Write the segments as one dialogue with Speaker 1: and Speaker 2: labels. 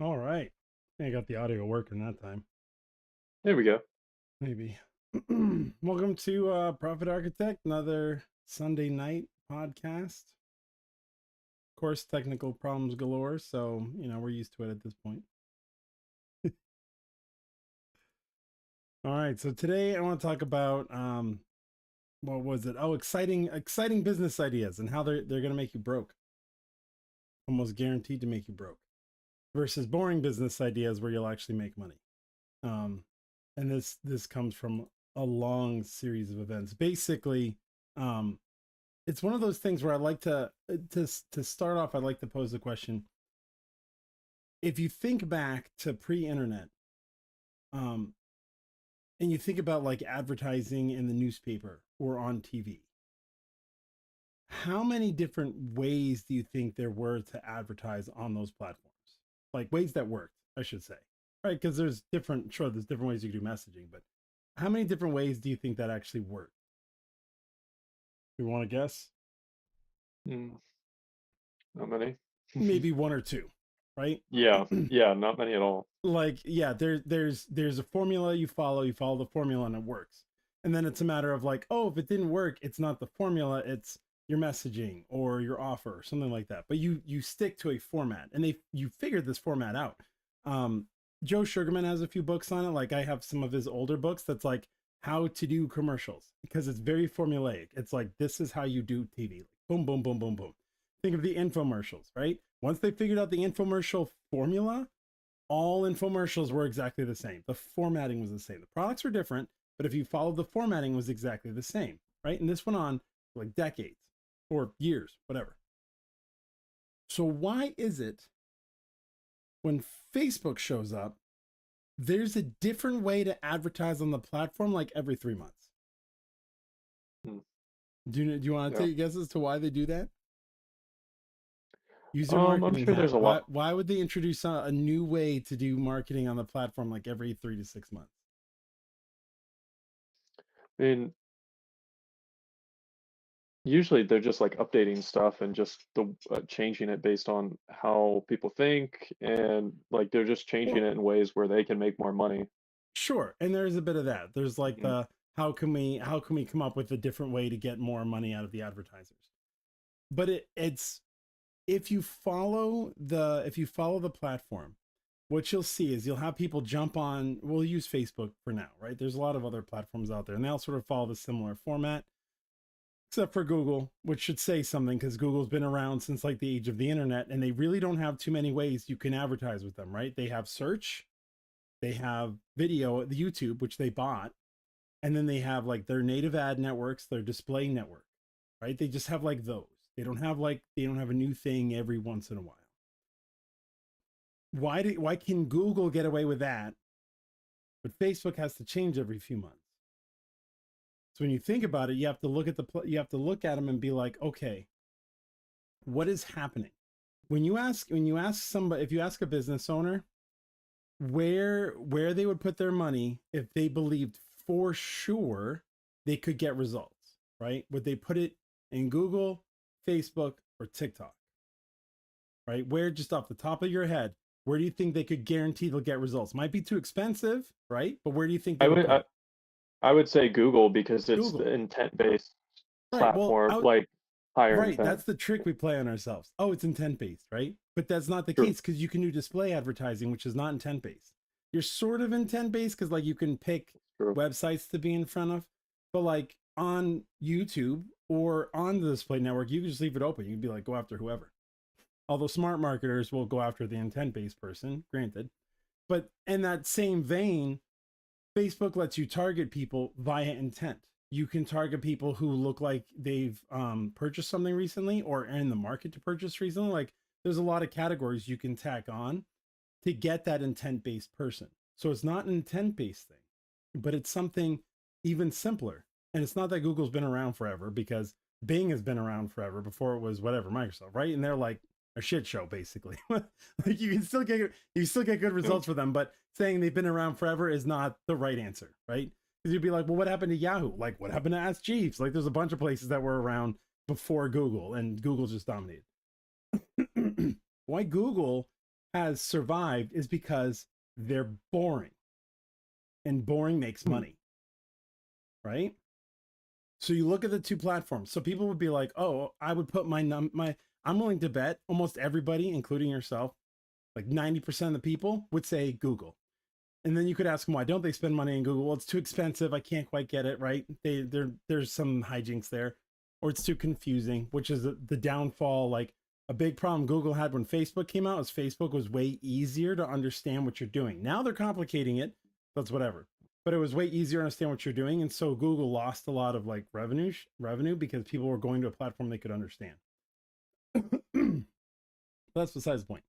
Speaker 1: All right. I got the audio working that time.
Speaker 2: There we go.
Speaker 1: Maybe. Welcome to Profit Architect, another Sunday night podcast. Of course, technical problems galore, so we're used to it at this point. All right, so today I want to talk about what was it? Oh, exciting business ideas and how they're gonna make you broke. Almost guaranteed to make you broke. Versus boring business ideas where you'll actually make money. And this comes from a long series of events. Basically, um, it's one of those things where I like to start off. I'd like to pose the question: if you think back to pre-internet, um, and you think about like advertising in the newspaper or on TV, how many different ways do you think there were to advertise on those platforms? Like ways that worked, I should say, right? Because there's different ways you can do messaging, but how many different ways do you think that actually worked? You want to guess?
Speaker 2: Mm, not many.
Speaker 1: Maybe one or two, right?
Speaker 2: Yeah, yeah, not many at all.
Speaker 1: Like, yeah, there's a formula you follow the formula and it works. And then it's a matter of like, oh, if it didn't work, it's not the formula, it's your messaging or your offer or something like that. But you stick to a format, and you figured this format out. Um, Joe Sugarman has a few books on it. Like I have some of his older books that's like how to do commercials because it's very formulaic. It's like this is how you do TV. Boom, boom, boom, boom, boom. Think of the infomercials, right? Once they figured out the infomercial formula, all infomercials were exactly the same. The formatting was the same. The products were different, but if you followed the formatting was exactly the same, right? And this went on for like decades or years, whatever. So why is it when Facebook shows up, there's a different way to advertise on the platform like every 3 months?
Speaker 2: Hmm,
Speaker 1: Do you want to
Speaker 2: yeah.
Speaker 1: take a guess as to why they do that? User
Speaker 2: I'm
Speaker 1: marketing
Speaker 2: sure
Speaker 1: hack.
Speaker 2: there's a
Speaker 1: Why
Speaker 2: lot.
Speaker 1: why would they introduce a new way to do marketing on the platform like every 3 to 6 months?
Speaker 2: I mean, usually they're just like updating stuff and just the changing it based on how people think, and like they're just changing
Speaker 1: Well,
Speaker 2: it in ways where they can make more money.
Speaker 1: sure, and there's a bit of that. There's like
Speaker 2: Mhm.
Speaker 1: the how can we come up with a different way to get more money out of the advertisers? But it's if you follow the platform, what you'll see is you'll have people jump on. We'll use Facebook for now, right? There's a lot of other platforms out there, and they all sort of follow the similar format, except for Google, which should say something because Google's been around since like the age of the internet, and they really don't have too many ways you can advertise with them, right? They have search, they have video, the YouTube, which they bought, and then they have like their native ad networks, their display network, right? They just have like those. They don't have a new thing every once in a while. Why can Google get away with that, but Facebook has to change every few months? So when you think about it, you have to look at them and be like, okay, what is happening? When you ask somebody, if you ask a business owner where they would put their money if they believed for sure they could get results, right? Would they put it in Google, Facebook, or TikTok? Right? Where, just off the top of your head, where do you think they could guarantee they'll get results? Might be too expensive, right? But where do you think they
Speaker 2: I
Speaker 1: would
Speaker 2: would
Speaker 1: put
Speaker 2: I,
Speaker 1: it?
Speaker 2: I would say Google because it's the
Speaker 1: Google.
Speaker 2: intent-based
Speaker 1: Right. Well,
Speaker 2: platform, like higher
Speaker 1: right.
Speaker 2: intent.
Speaker 1: That's the trick we play on ourselves. Oh, it's intent based, right? But that's not the
Speaker 2: True.
Speaker 1: case because you can do display advertising, which is not intent based. You're sort of intent based because like you can pick
Speaker 2: True.
Speaker 1: websites to be in front of, but like on YouTube or on the display network, you can just leave it open. You can be like, go after whoever. Although smart marketers will go after the intent based person, granted. But in that same vein, Facebook lets you target people via intent. You can target people who look like they've purchased something recently or are in the market to purchase recently. Like there's a lot of categories you can tack on to get that intent based person. So it's not an intent based thing, but it's something even simpler. And it's not that Google's been around forever because Bing has been around forever before it was whatever Microsoft, right? And they're like a shit show basically. Like you still get good
Speaker 2: Yeah.
Speaker 1: results for them, but saying they've been around forever is not the right answer, right? Because you'd be like, well, what happened to Yahoo? Like, what happened to Ask Jeeves? Like, there's a bunch of places that were around before Google, and Google just dominated. Why Google has survived is because they're boring, and boring makes
Speaker 2: Hmm.
Speaker 1: money, right? So you look at the two platforms. So people would be like, "Oh, I would put my I'm willing to bet almost everybody, including yourself, like 90% of the people would say Google." And then you could ask them, why don't they spend money in Google? Well, it's too expensive. I can't quite get it right. There's some hijinks there, or it's too confusing, which is the downfall. Like a big problem Google had when Facebook came out is Facebook was way easier to understand what you're doing. Now they're complicating it. That's whatever. But it was way easier to understand what you're doing, and so Google lost a lot of like revenue because people were going to a platform they could understand. That's besides the point.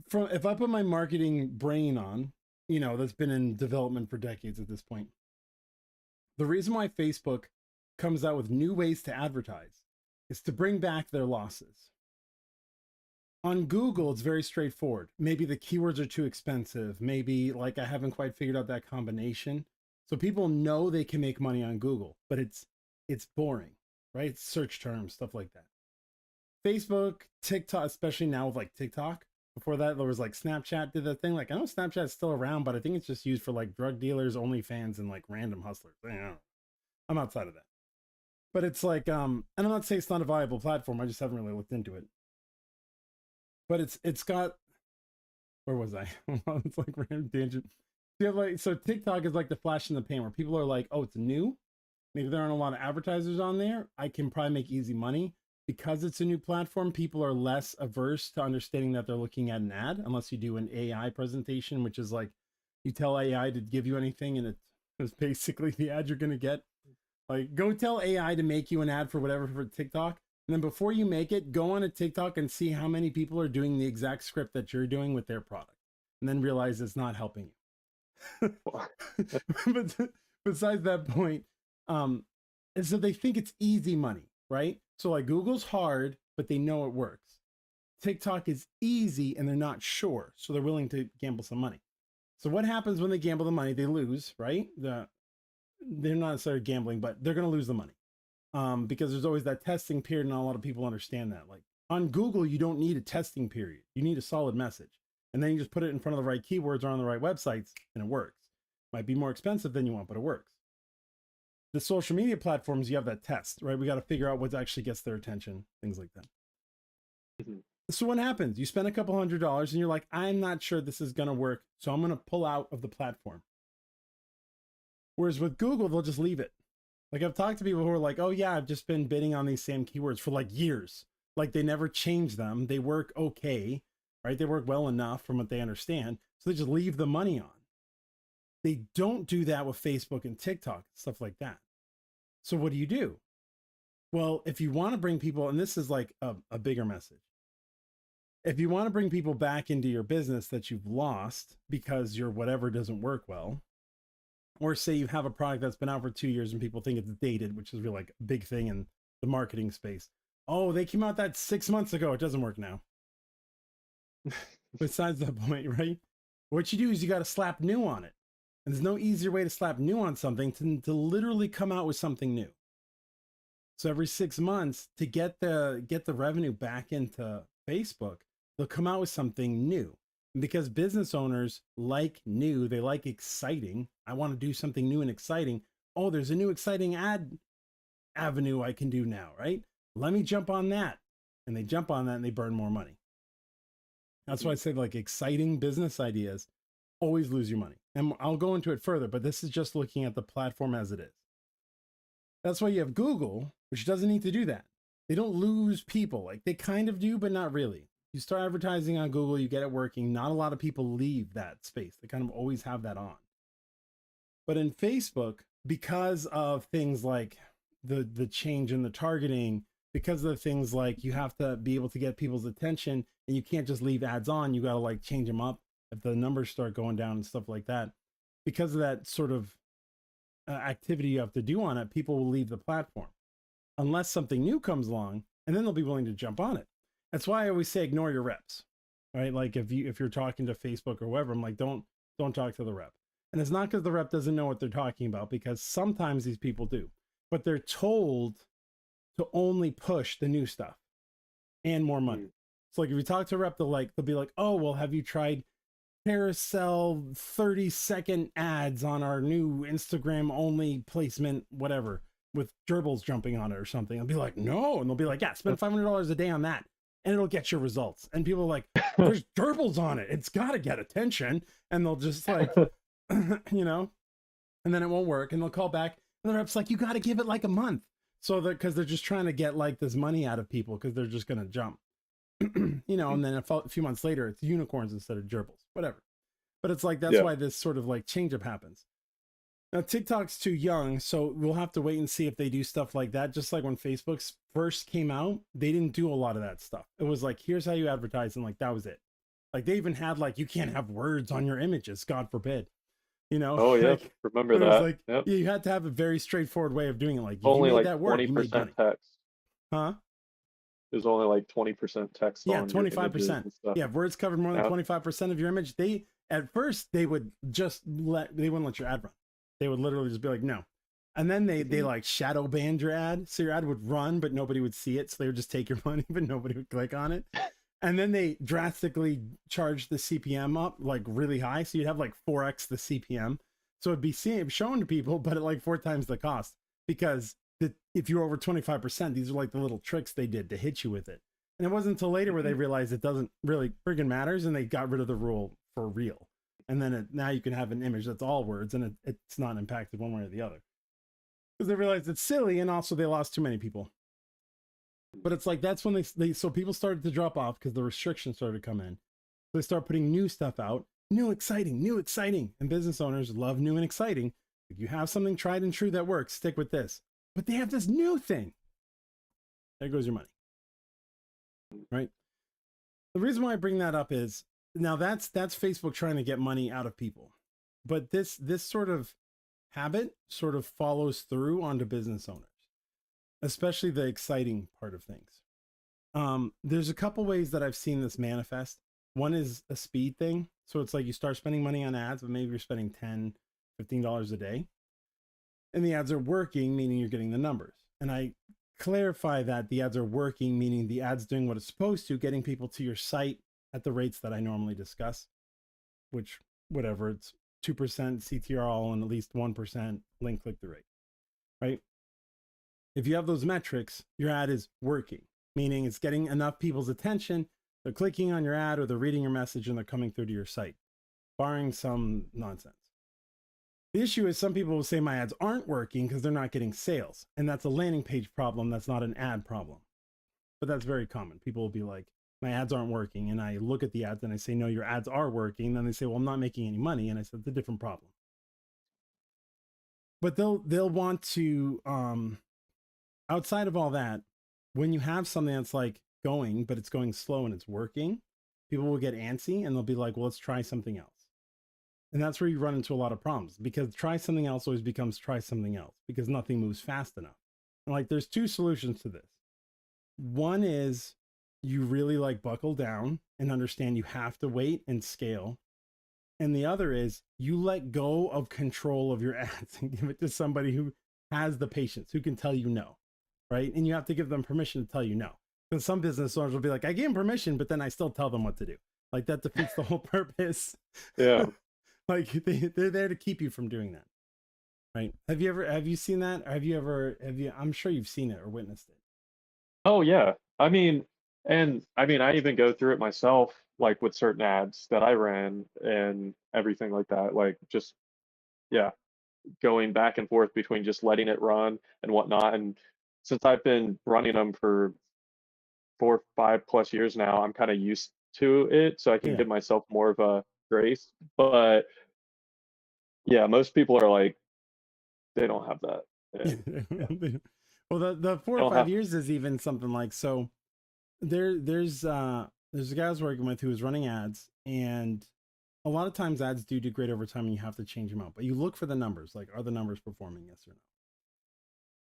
Speaker 1: From if I put my marketing brain on, that's been in development for decades at this point. The reason why Facebook comes out with new ways to advertise is to bring back their losses. On Google, it's very straightforward. Maybe the keywords are too expensive. Maybe like I haven't quite figured out that combination. So people know they can make money on Google, but it's boring, right? It's search terms, stuff like that. Facebook, TikTok, especially now with like TikTok. Before that, there was like Snapchat did that thing. Like I know Snapchat's still around, but I think it's just used for like drug dealers, OnlyFans, and like random hustlers. I don't know. I'm outside of that. But it's like, and I'm not saying it's not a viable platform. I just haven't really looked into it. But it's got, where was I? It's like random tangent. You have like, so TikTok is like the flash in the pan where people are like, oh, it's new. Maybe there aren't a lot of advertisers on there. I can probably make easy money. Because it's a new platform, people are less averse to understanding that they're looking at an ad, unless you do an AI presentation, which is like you tell AI to give you anything and it's basically the ad you're going to get. Like, go tell AI to make you an ad for whatever for TikTok. And then before you make it, go on a TikTok and see how many people are doing the exact script that you're doing with their product. And then realize it's not helping you. But besides that point, and so they think it's easy money, right? So like Google's hard, but they know it works. TikTok is easy and they're not sure, so they're willing to gamble some money. So what happens when they gamble the money? They lose, right? They're not necessarily gambling, but they're going to lose the money because there's always that testing period, and not a lot of people understand that. Like on Google, you don't need a testing period; you need a solid message, and then you just put it in front of the right keywords or on the right websites, and it works. Might be more expensive than you want, but it works. The social media platforms, you have that test, right? We got to figure out what actually gets their attention, things like that.
Speaker 2: Mhm.
Speaker 1: So what happens? You spend a couple $100 and you're like, I'm not sure this is going to work, so I'm going to pull out of the platform. Whereas with Google, they'll just leave it. Like I've talked to people who are like, oh yeah, I've just been bidding on these same keywords for like years. Like they never change them. They work okay, right? They work well enough from what they understand. So they just leave the money on. They don't do that with Facebook and TikTok, stuff like that. So what do? Well, if you want to bring people, and this is like a bigger message, if you want to bring people back into your business that you've lost because your whatever doesn't work well, or say you have a product that's been out for 2 years and people think it's dated, which is really like a big thing in the marketing space. Oh, they came out that 6 months ago. It doesn't work now. Besides that point, right? What you do is you got to slap new on it. And there's no easier way to slap new on something to literally come out with something new. So every 6 months to get the revenue back into Facebook, they'll come out with something new. And because business owners like new, they like exciting. I want to do something new and exciting. Oh, there's a new exciting ad avenue I can do now, right? Let me jump on that. And they jump on that and they burn more money. That's why I say like exciting business ideas always lose you money. And I'll go into it further, but this is just looking at the platform as it is. That's why you have Google, which doesn't need to do that. They don't lose people. Like they kind of do, but not really. You start advertising on Google, you get it working. Not a lot of people leave that space. They kind of always have that on. But in Facebook, because of things like the change in the targeting, because of things like you have to be able to get people's attention and you can't just leave ads on, you got to like change them up if the numbers start going down and stuff like that. Because of that sort of activity you have to do on it, people will leave the platform unless something new comes along, and then they'll be willing to jump on it. That's why I always say ignore your reps, right? Like if you're talking to Facebook or whoever, I'm like, don't talk to the rep. And it's not because the rep doesn't know what they're talking about, because sometimes these people do, but they're told to only push the new stuff and more money. So like if you talk to a rep, they'll be like, oh, well, have you tried carousel 30-second ads on our new Instagram only placement, whatever, with gerbils jumping on it or something? I'll be like, no. And they'll be like, yeah, spend $500 a day on that and it'll get your results. And people are like, there's gerbils on it. It's got to get attention. And they'll just like, you know, and then it won't work. And they'll call back and the rep's like, you got to give it like a month. So that because they're just trying to get like this money out of people because they're just going to jump. You know, and then a few months later, it's unicorns instead of gerbils, whatever. But it's like, that's why this sort of like change up happens. Now, TikTok's too young, so we'll have to wait and see if they do stuff like that. Just like when Facebook first came out, they didn't do a lot of that stuff. It was like, here's how you advertise, and like, that was it. Like, they even had like, you can't have words on your images, God forbid. You know?
Speaker 2: Oh yeah,
Speaker 1: like,
Speaker 2: remember
Speaker 1: it was
Speaker 2: that.
Speaker 1: like,
Speaker 2: Yep.
Speaker 1: you had to have a very straightforward way of doing it. Like, if
Speaker 2: Only
Speaker 1: you made
Speaker 2: like
Speaker 1: that word, you made
Speaker 2: 20%
Speaker 1: money.
Speaker 2: text.
Speaker 1: Huh?
Speaker 2: There's only like 20% text
Speaker 1: Yeah,
Speaker 2: on your images
Speaker 1: 25%.
Speaker 2: and stuff.
Speaker 1: Yeah, if words covered more than
Speaker 2: Yeah.
Speaker 1: 25% of your image, they at first they would just they wouldn't let your ad run. They would literally just be like, no. And then they like shadow banned your ad. So your ad would run, but nobody would see it. So they would just take your money, but nobody would click on it. And then they drastically charged the CPM up like really high. So you'd have like 4x the CPM. So it'd be shown to people, but at like 4 times the cost, because if you're over 25%, these are like the little tricks they did to hit you with it. And it wasn't until later where they realized it doesn't really friggin' matters, and they got rid of the rule for real. And then now you can have an image that's all words, and it's not impacted one way or the other. Because they realized it's silly, and also they lost too many people. But it's like, that's when so people started to drop off because the restrictions started to come in. So they start putting new stuff out, new exciting. And business owners love new and exciting. If you have something tried and true that works, stick with this. But they have this new thing. There goes your money. Right? The reason why I bring that up is, now that's Facebook trying to get money out of people. But this sort of habit sort of follows through onto business owners, especially the exciting part of things. There's a couple ways that I've seen this manifest. One is a speed thing. So it's like you start spending money on ads, but maybe you're spending $10, $15 a day. And the ads are working, meaning you're getting the numbers. And I clarify that the ads are working, meaning the ad's doing what it's supposed to, getting people to your site at the rates that I normally discuss, which, whatever, it's 2% CTRL and at least 1% link click-through rate, right? If you have those metrics, your ad is working, meaning it's getting enough people's attention. They're clicking on your ad or they're reading your message and they're coming through to your site, barring some nonsense. The issue is some people will say my ads aren't working because they're not getting sales. And that's a landing page problem. That's not an ad problem. But that's very common. People will be like, my ads aren't working. And I look at the ads and I say, no, your ads are working. And then they say, well, I'm not making any money. And I said, it's a different problem. But they'll want to, outside of all that, when you have something that's like going, but it's going slow and it's working, people will get antsy and they'll be like, well, let's try something else. And that's where you run into a lot of problems, because try something else always becomes try something else, because nothing moves fast enough. And like, there's 2 solutions to this. One is you really like buckle down and understand you have to wait and scale. And the other is you let go of control of your ads and give it to somebody who has the patience, who can tell you no, right? And you have to give them permission to tell you no. Because some business owners will be like, I gave them permission, but then I still tell them what to do. Like, that defeats the whole purpose.
Speaker 2: Yeah.
Speaker 1: Like, they're there to keep you from doing that, right? Have you seen that? Or I'm sure you've seen it or witnessed it.
Speaker 2: Oh yeah. I mean, I even go through it myself, like with certain ads that I ran and everything like that. Like, just, yeah, going back and forth between just letting it run and whatnot. And since I've been running them for 4, 5+ years now, I'm kind of used to it, so I can
Speaker 1: Yeah.
Speaker 2: give myself more of a grace. But yeah, most people are like, they don't have that. And, yeah,
Speaker 1: Well, the 4
Speaker 2: they
Speaker 1: or
Speaker 2: don't
Speaker 1: 5
Speaker 2: have.
Speaker 1: years is even something like, so there's a guy I was working with who was running ads, and a lot of times ads do degrade over time and you have to change them out, but you look for the numbers, like, are the numbers performing, yes or no?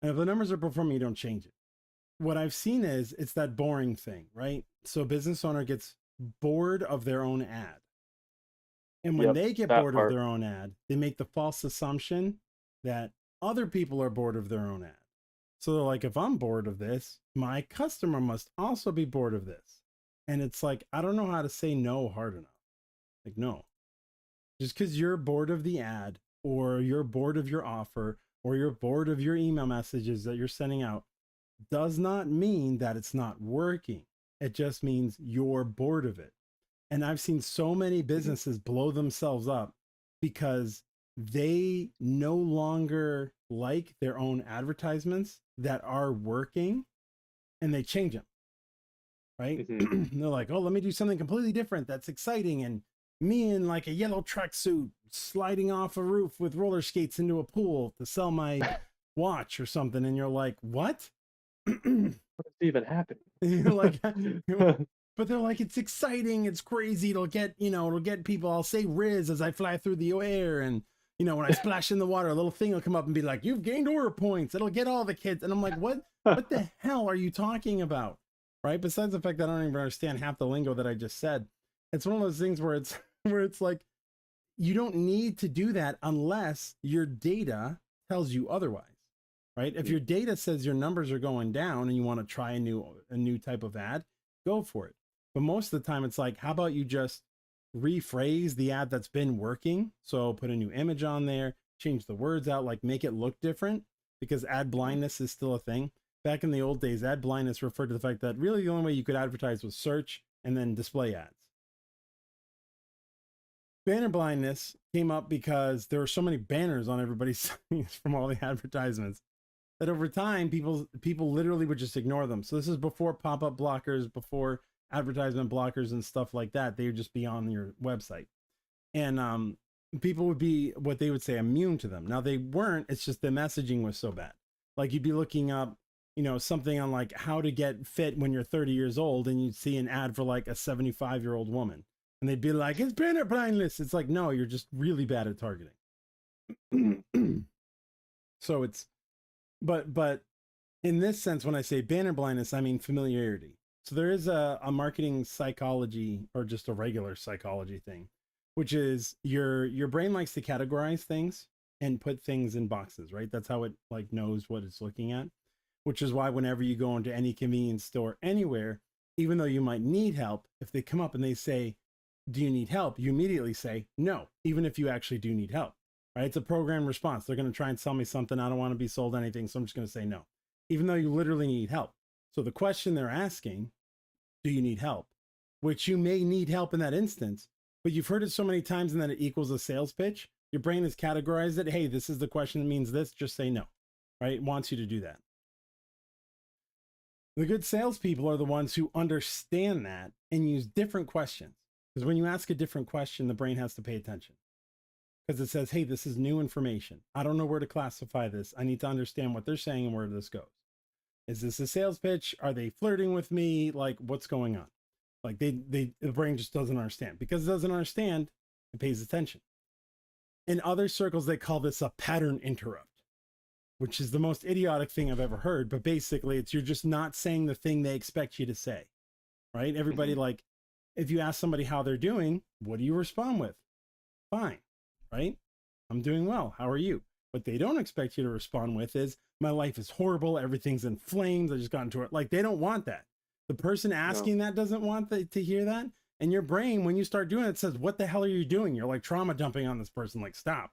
Speaker 1: And if the numbers are performing, you don't change it. What I've seen is it's that boring thing, right? So a business owner gets bored of their own ad. And when
Speaker 2: Yep,
Speaker 1: they get
Speaker 2: that
Speaker 1: bored of
Speaker 2: part.
Speaker 1: their own ad, they make the false assumption that other people are bored of their own ad. So they're like, if I'm bored of this, my customer must also be bored of this. And it's like, I don't know how to say no hard enough. Like, no. Just because you're bored of the ad, or you're bored of your offer, or you're bored of your email messages that you're sending out, does not mean that it's not working. It just means you're bored of it. And I've seen so many businesses blow themselves up because they no longer like their own advertisements that are working, and they change them, right? They're like, oh, let me do something completely different that's exciting. And me in like a yellow tracksuit sliding off a roof with roller skates into a pool to sell my watch or something. And you're like, what?
Speaker 2: What's even happening?
Speaker 1: You're like, but they're like, it's exciting, it's crazy, it'll get, it'll get people. I'll say Riz as I fly through the air, and when I splash in the water, a little thing will come up and be like, you've gained aura points. It'll get all the kids. And I'm like, what the hell are you talking about? Right? Besides the fact that I don't even understand half the lingo that I just said. It's one of those things where it's like, you don't need to do that unless your data tells you otherwise. Right? If your data says your numbers are going down and you want to try a new type of ad, go for it. But most of the time it's like, how about you just rephrase the ad that's been working? So put a new image on there, change the words out, like make it look different, because ad blindness is still a thing. Back in the old days, ad blindness referred to the fact that really the only way you could advertise was search and then display ads. Banner blindness came up because there were so many banners on everybody's signs from all the advertisements that over time people literally would just ignore them. So this is before pop-up blockers, before advertisement blockers and stuff like that. They would just be on your website, and people would be, what they would say, immune to them. Now they weren't. It's just the messaging was so bad. Like you'd be looking up, something on like how to get fit when you're 30 years old, and you'd see an ad for like a 75-year-old woman, and they'd be like, it's banner blindness. It's like, no, you're just really bad at targeting. So it's, but in this sense, when I say banner blindness, I mean familiarity. So there is a marketing psychology, or just a regular psychology thing, which is your brain likes to categorize things and put things in boxes, right? That's how it like knows what it's looking at, which is why whenever you go into any convenience store anywhere, even though you might need help, if they come up and they say, do you need help? You immediately say no, even if you actually do need help. Right? It's a programmed response. They're going to try and sell me something. I don't want to be sold anything, so I'm just going to say no, even though you literally need help. So the question they're asking, do you need help? Which you may need help in that instance, but you've heard it so many times and that it equals a sales pitch. Your brain has categorized it. Hey, this is the question that means this. Just say no, right? It wants you to do that. The good salespeople are the ones who understand that and use different questions. Because when you ask a different question, the brain has to pay attention. Because it says, hey, this is new information. I don't know where to classify this. I need to understand what they're saying and where this goes. Is this a sales pitch? Are they flirting with me? Like, what's going on? Like the brain just doesn't understand. Because it doesn't understand, it pays attention. In other circles, they call this a pattern interrupt, which is the most idiotic thing I've ever heard. But basically, it's you're just not saying the thing they expect you to say, right? Everybody, like, if you ask somebody how they're doing, what do you respond with? Fine. Right? I'm doing well. How are you? What they don't expect you to respond with is, my life is horrible. Everything's in flames. I just got into it. Like, they don't want that. The person asking that doesn't want to hear that. And your brain, when you start doing it, says, what the hell are you doing? You're like trauma dumping on this person. Like, stop.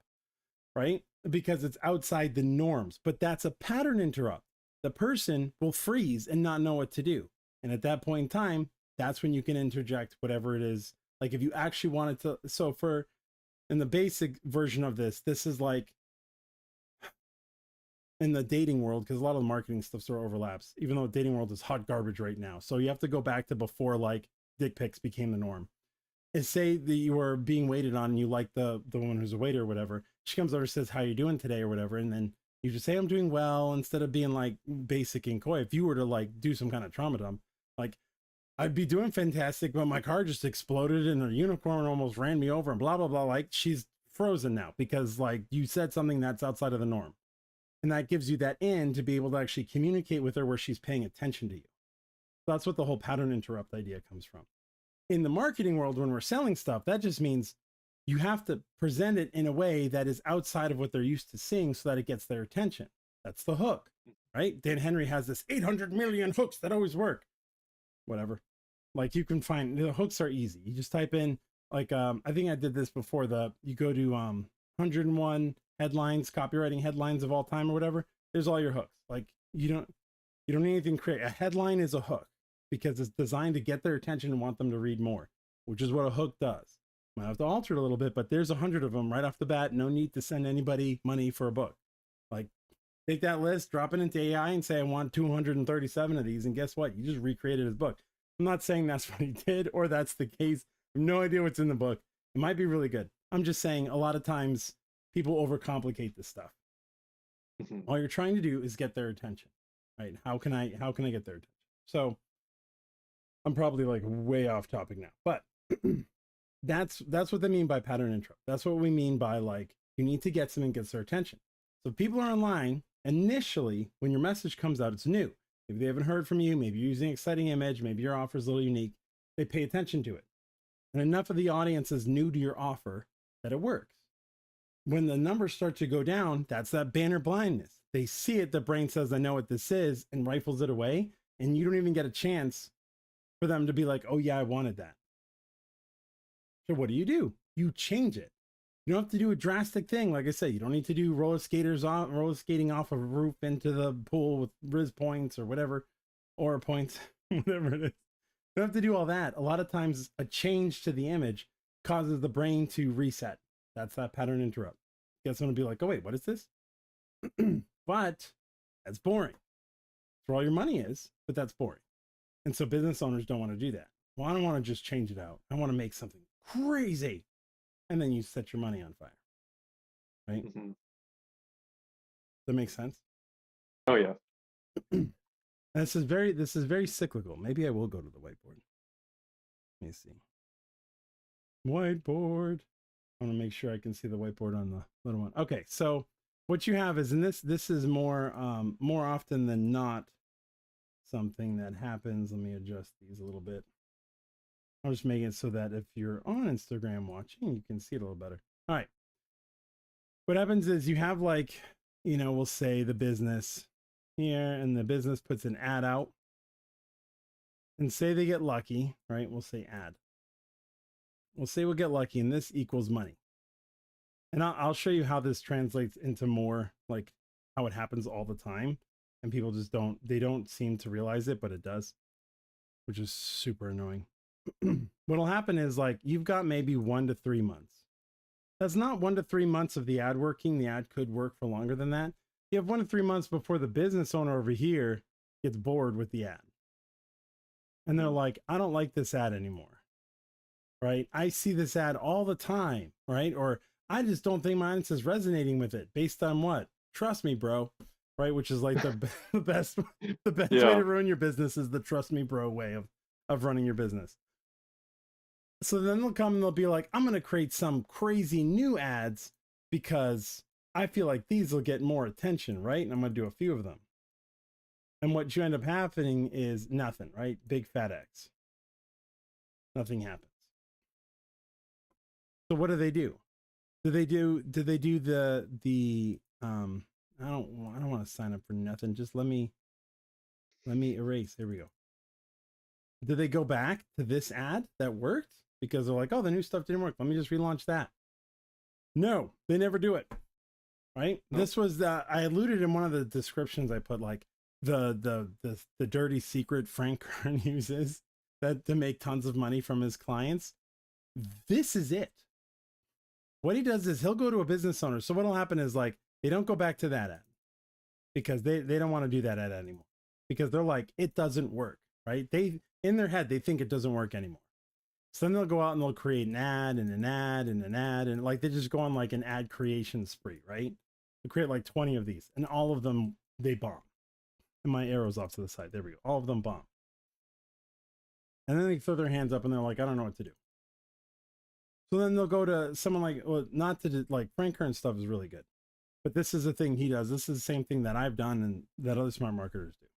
Speaker 1: Right? Because it's outside the norms. But that's a pattern interrupt. The person will freeze and not know what to do. And at that point in time, that's when you can interject whatever it is. Like if you actually wanted to, so for, in the basic version of this is like in the dating world, because a lot of the marketing stuff sort of overlaps, even though dating world is hot garbage right now. So you have to go back to before like dick pics became the norm. Is say that you were being waited on and you like the woman who's a waiter or whatever. She comes over and says, how you doing today or whatever. And then you just say, I'm doing well, instead of being like basic and coy. If you were to like do some kind of trauma dump, like, I'd be doing fantastic, but my car just exploded and a unicorn almost ran me over and blah, blah, blah. Like, she's frozen now because like you said something that's outside of the norm. And that gives you that in to be able to actually communicate with her where she's paying attention to you. So that's what the whole pattern interrupt idea comes from. In the marketing world, when we're selling stuff, that just means you have to present it in a way that is outside of what they're used to seeing so that it gets their attention. That's the hook, right? Dan Henry has this 800 million hooks that always work. Whatever. Like you can find the hooks are easy. You just type in like I think I did this before. You go to 101 headlines, copywriting headlines of all time or whatever. There's all your hooks. Like you don't need anything create. A headline is a hook because it's designed to get their attention and want them to read more, which is what a hook does. Might have to alter it a little bit, but there's 100 of them right off the bat. No need to send anybody money for a book. Like take that list, drop it into AI and say, I want 237 of these. And guess what? You just recreated his book. I'm not saying that's what he did or that's the case. I have no idea what's in the book. It might be really good. I'm just saying a lot of times people overcomplicate this stuff. All you're trying to do is get their attention, right? How can I get their attention? So I'm probably like way off topic now, but that's what they mean by pattern intro. That's what we mean by like, you need to get something that gets their attention. So people are online initially, when your message comes out, it's new. Maybe they haven't heard from you. Maybe you're using an exciting image. Maybe your offer is a little unique. They pay attention to it. And enough of the audience is new to your offer that it works. When the numbers start to go down, that's that banner blindness. They see it, the brain says, I know what this is, and rifles it away. And you don't even get a chance for them to be like, oh yeah, I wanted that. So what do? You change it. You don't have to do a drastic thing. Like I said, you don't need to do roller skating off of a roof into the pool with Riz points or whatever, or points, whatever it is. You don't have to do all that. A lot of times a change to the image causes the brain to reset. That's that pattern interrupt. Get someone to be like, oh wait, what is this? But that's boring. That's where all your money is, but that's boring. And so business owners don't want to do that. Well, I don't want to just change it out. I want to make something crazy. And then you set your money on fire. Right? That makes sense?
Speaker 2: Oh yeah.
Speaker 1: This is very cyclical. Maybe I will go to the whiteboard. Let me see. Whiteboard. I want to make sure I can see the whiteboard on the little one. Okay, so what you have is, in this is more often than not something that happens. Let me adjust these a little bit. I'll just make it so that if you're on Instagram watching, you can see it a little better. All right. What happens is you have like, we'll say the business here, and the business puts an ad out. And say they get lucky, right? We'll say ad. We'll say we'll get lucky, and this equals money. And I'll show you how this translates into more like how it happens all the time. And people just don't seem to realize it, but it does, which is super annoying. What'll happen is like you've got maybe 1 to 3 months. That's not 1 to 3 months of the ad working. The ad could work for longer than that. You have 1 to 3 months before the business owner over here gets bored with the ad. And they're like, I don't like this ad anymore. Right? I see this ad all the time, right? Or I just don't think my audience is resonating with it. Based on what? Trust me, bro. Right? Which is like the best way to ruin your business is the trust me, bro way of running your business. So then they'll come and they'll be like, I'm going to create some crazy new ads because I feel like these will get more attention, right? And I'm going to do a few of them. And what you end up happening is nothing, right? Big fat X. Nothing happens. So what do? Do they do the I don't want to sign up for nothing. Just let me erase. There we go. Do they go back to this ad that worked? Because they're like, oh, the new stuff didn't work. Let me just relaunch that. No, they never do it. Right? No. This was I alluded in one of the descriptions I put like the dirty secret Frank Kern uses that to make tons of money from his clients. This is it. What he does is he'll go to a business owner. So what'll happen is like they don't go back to that ad because they don't want to do that ad anymore because they're like, it doesn't work, right? They in their head they think it doesn't work anymore. So then they'll go out and they'll create an ad and an ad and an ad, and like they just go on like an ad creation spree, right? They create like 20 of these, and all of them they bomb. And my arrow's off to the side. There we go. All of them bomb. And then they throw their hands up and they're like, I don't know what to do. So then they'll go to someone like, well, not to like Frank Kern stuff is really good, but this is the thing he does. This is the same thing that I've done and that other smart marketers do.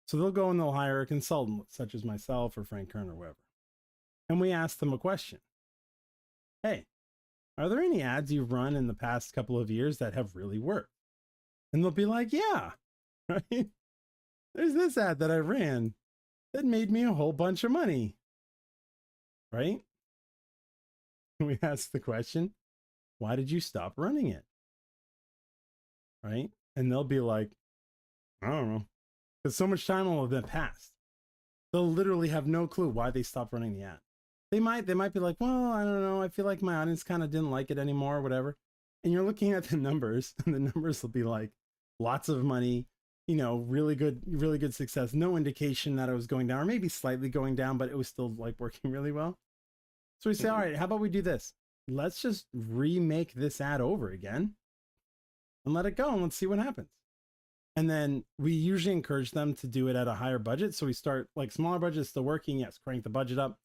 Speaker 1: So they'll go and they'll hire a consultant such as myself or Frank Kern or whoever. And we ask them a question. Hey, are there any ads you've run in the past couple of years that have really worked? And they'll be like, yeah, right? There's this ad that I ran that made me a whole bunch of money. right? We ask the question, why did you stop running it? Right? And they'll be like, I don't know. Because so much time will have been passed. They'll literally have no clue why they stopped running the ad. They might be like, well, I don't know. I feel like my audience kind of didn't like it anymore or whatever. And you're looking at the numbers, and the numbers will be like lots of money, really good success. No indication that it was going down, or maybe slightly going down, but it was still like working really well. So we say, all right, how about we do this? Let's just remake this ad over again and let it go, and let's see what happens. And then we usually encourage them to do it at a higher budget. So we start like smaller budget is still working. Yes, crank the budget up.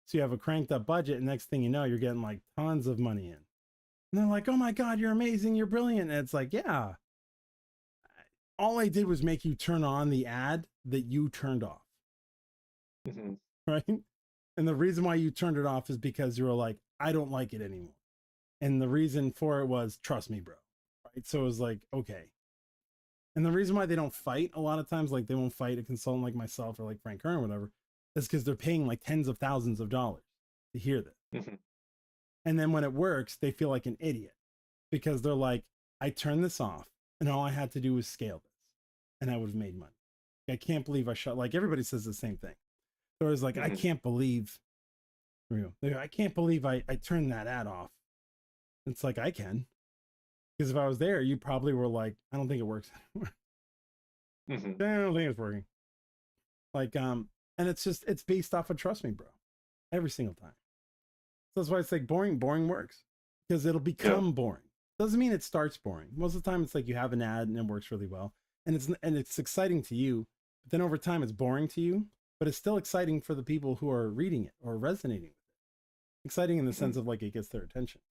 Speaker 1: So you have a cranked up budget, and next thing you know, you're getting like tons of money in. And they're like, oh my God, you're amazing. You're brilliant. And it's like, yeah, all I did was make you turn on the ad that you turned off. Right? And the reason why you turned it off is because you were like, I don't like it anymore. And the reason for it was, trust me, bro. Right? So it was like, okay. And the reason why they don't fight a lot of times, like they won't fight a consultant like myself or like Frank Kern or whatever, is because they're paying like tens of thousands of dollars to hear this. And then when it works, they feel like an idiot because they're like, I turned this off and all I had to do was scale this and I would have made money. I can't believe I shut, like everybody says the same thing. So it's like, I can't believe I turned that ad off. It's like, I can. Because if I was there, you probably were like, I don't think it works anymore. I don't think it's working. Like, and it's based off of trust me, bro. Every single time. So that's why it's like boring works. Because it'll become boring. Doesn't mean it starts boring. Most of the time it's like you have an ad and it works really well. And it's exciting to you, but then over time it's boring to you, but it's still exciting for the people who are reading it or resonating with it. Exciting in the sense of like it gets their attention.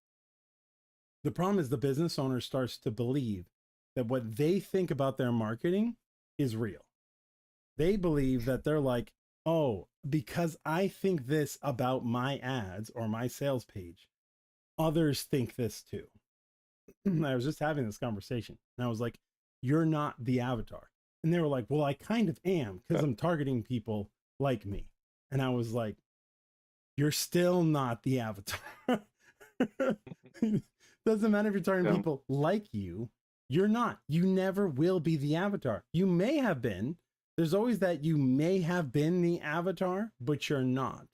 Speaker 1: The problem is the business owner starts to believe that what they think about their marketing is real. They believe that they're like, oh, because I think this about my ads or my sales page, others think this too. I was just having this conversation and I was like, you're not the avatar. And they were like, well, I kind of am because I'm targeting people like me. And I was like, you're still not the avatar. Doesn't matter if you're targeting people like you, you're not. You never will be the avatar. You may have been. There's always that you may have been the avatar, but you're not.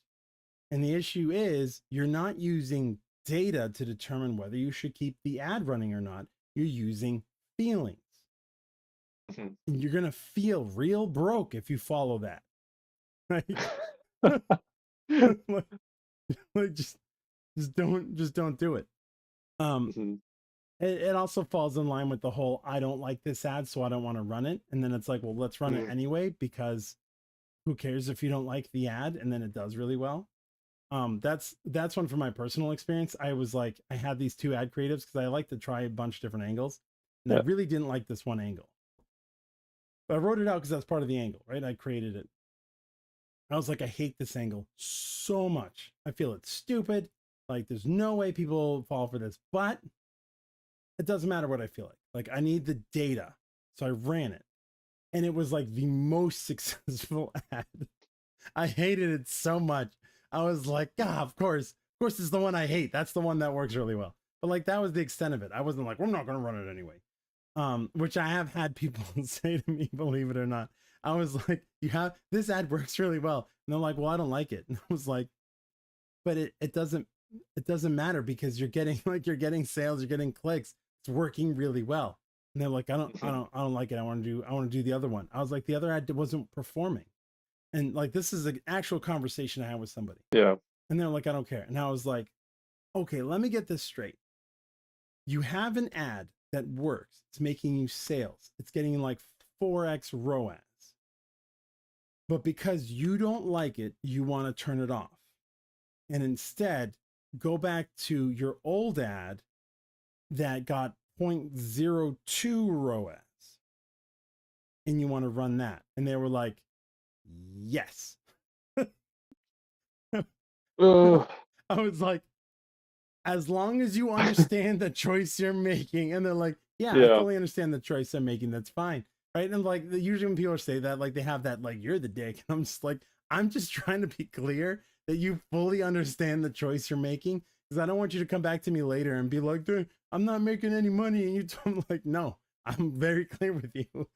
Speaker 1: And the issue is you're not using data to determine whether you should keep the ad running or not. You're using feelings. And you're going to feel real broke if you follow that. Right? like just don't do it. It also falls in line with the whole, I don't like this ad, so I don't want to run it. And then it's like, well, let's run it anyway, because who cares if you don't like the ad? And then it does really well. That's one from my personal experience. I was like, I had these two ad creatives because I like to try a bunch of different angles. And I really didn't like this one angle. But I wrote it out because that's part of the angle, right? I created it. I was like, I hate this angle so much. I feel it's stupid. Like, there's no way people fall for this, but it doesn't matter what I feel like. Like, I need the data. So I ran it. And it was like the most successful ad. I hated it so much. I was like, of course it's the one I hate. That's the one that works really well. But like, that was the extent of it. I wasn't like, we're not going to run it anyway. Which I have had people say to me, believe it or not. I was like, this ad works really well. And they're like, well, I don't like it. And I was like, but it doesn't matter because you're getting sales, you're getting clicks. It's working really well. And they're like, I don't like it. I want to do the other one. I was like, the other ad wasn't performing. And like, this is an actual conversation I had with somebody.
Speaker 2: Yeah.
Speaker 1: And they're like, I don't care. And I was like, okay, let me get this straight. You have an ad that works. It's making you sales. It's getting like 4x ROAS. But because you don't like it, you want to turn it off. And instead, go back to your old ad that got 0.02 ROAS. And you want to run that. And they were like, yes. I was like, as long as you understand the choice you're making. And they're like, yeah, I fully understand the choice I'm making. That's fine. Right. And like, usually when people say that, like, they have that, like, you're the dick. And I'm just like, I'm just trying to be clear that you fully understand the choice you're making, because I don't want you to come back to me later and be like, "Dude, I'm not making any money," and you told me like, no, I'm very clear with you.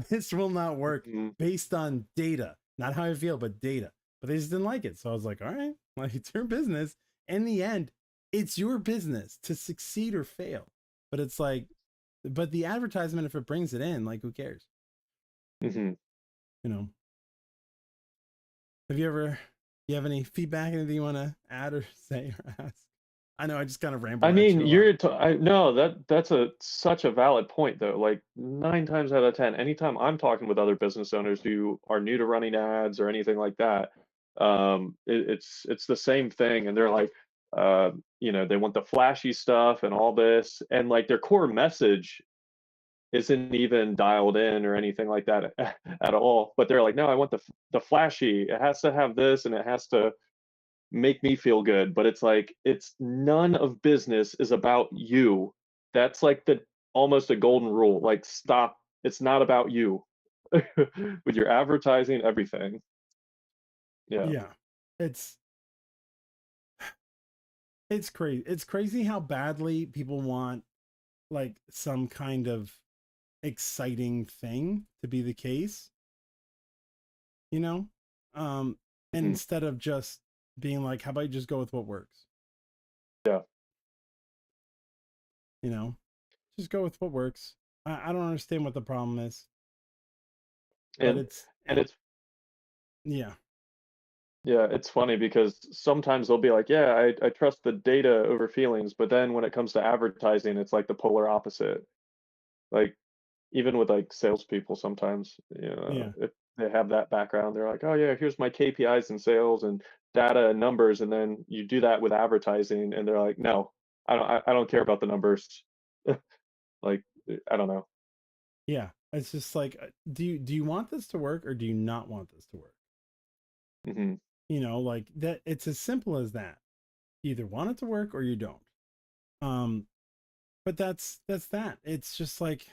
Speaker 1: This will not work
Speaker 2: Mhm.
Speaker 1: based on data, not how I feel, but data. But they just didn't like it, so I was like, all right, like it's your business. In the end, it's your business to succeed or fail. But it's like, but the advertisement, if it brings it in, like, who cares?
Speaker 2: Mhm.
Speaker 1: You know, have you ever, you have any feedback, anything you want to add or say or ask? I know I just kind of
Speaker 2: I
Speaker 1: rambled at
Speaker 2: mean,
Speaker 1: you a lot.
Speaker 2: I no, that's a such a valid point though. Like 9 times out of 10, anytime I'm talking with other business owners who are new to running ads or anything like that, it's the same thing, and they're like, they want the flashy stuff and all this, and like their core message isn't even dialed in or anything like that at all. But they're like, no, I want the flashy. It has to have this, and it has to make me feel good, but it's like it's none of business is about you. That's like the almost a golden rule. Like stop. It's not about you. With your advertising, everything. Yeah.
Speaker 1: Yeah, it's it's crazy. It's crazy how badly people want like some kind of exciting thing to be the case, you know? Um, and
Speaker 2: Mhm.
Speaker 1: instead of just being like, how about you just go with what works?
Speaker 2: Yeah.
Speaker 1: You know, just go with what works. I don't understand what the problem is, but
Speaker 2: And
Speaker 1: it's,
Speaker 2: and it's
Speaker 1: yeah,
Speaker 2: yeah, it's funny because sometimes they'll be like, yeah, I trust the data over feelings, but then when it comes to advertising, it's like the polar opposite. Like even with like salespeople sometimes,
Speaker 1: yeah,
Speaker 2: if they have that background, they're like, oh yeah, here's my KPIs and sales and data and numbers, and then you do that with advertising, and they're like, no, I don't care about the numbers. Like, I don't know.
Speaker 1: yeah. It's just like, do you want this to work or do you not want this to work?
Speaker 2: Hmm.
Speaker 1: You know, like that. It's as simple as that. You either want it to work or you don't. Um, but that's that. It's just like,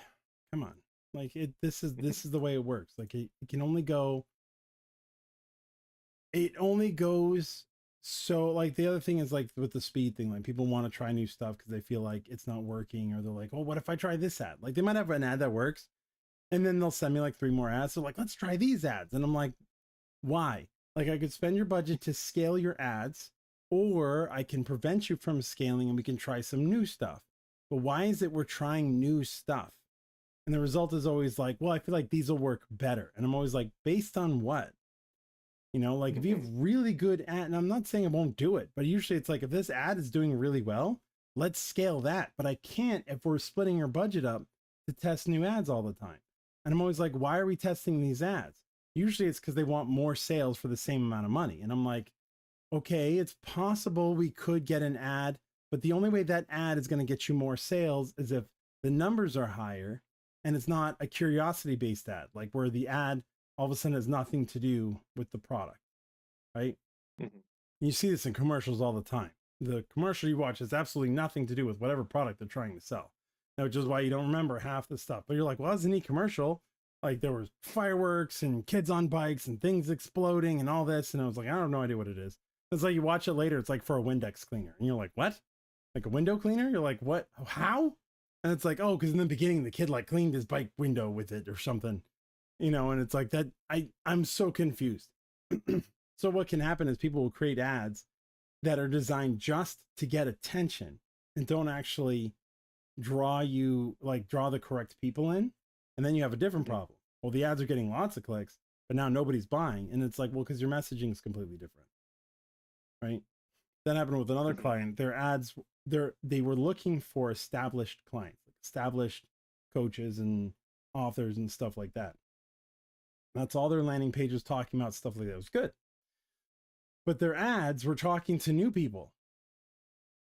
Speaker 1: come on, like it.
Speaker 2: Hmm.
Speaker 1: This is the way it works. Like it can only go. It only goes so like the other thing is like with the speed thing, like people want to try new stuff because they feel like it's not working, or they're like, oh, what if I try this ad? Like they might have an ad that works, and then they'll send me like three more ads. So like, let's try these ads, and I'm like, why? Like I could spend your budget to scale your ads, or I can prevent you from scaling and we can try some new stuff. But why is it we're trying new stuff? And the result is always like, well, I feel like these will work better. And I'm always like, based on what? You know, like if you
Speaker 2: Hmm.
Speaker 1: have really good ad, and I'm not saying I won't do it, but usually it's like if this ad is doing really well, let's scale that. But I can't if we're splitting our budget up to test new ads all the time. And I'm always like, why are we testing these ads? Usually it's because they want more sales for the same amount of money. And I'm like, okay, it's possible we could get an ad, but the only way that ad is going to get you more sales is if the numbers are higher and it's not a curiosity based ad, like where the ad all of a sudden has nothing to do with the product, right?
Speaker 2: Hmm.
Speaker 1: You see this in commercials all the time. The commercial you watch has absolutely nothing to do with whatever product they're trying to sell, which is why you don't remember half the stuff. But you're like, well, that's a neat commercial. Like there was fireworks and kids on bikes and things exploding and all this. And I was like, I have no idea what it is. It's like you watch it later, it's like for a Windex cleaner. And you're like, what? Like a window cleaner? You're like, what? How? And it's like, oh, because in the beginning the kid like cleaned his bike window with it or something, and it's like that. I'm so confused. So what can happen is people will create ads that are designed just to get attention and don't actually draw the correct people in. And then you have a different
Speaker 2: Hmm.
Speaker 1: problem. Well, the ads are getting lots of clicks, but now nobody's buying. And it's like, well, because your messaging is completely different, right? That happened with another
Speaker 2: Hmm.
Speaker 1: client. Their ads, they were looking for established clients, like established coaches and authors and stuff like that. That's all their landing page was talking about, stuff like that. It was good. But their ads were talking to new people.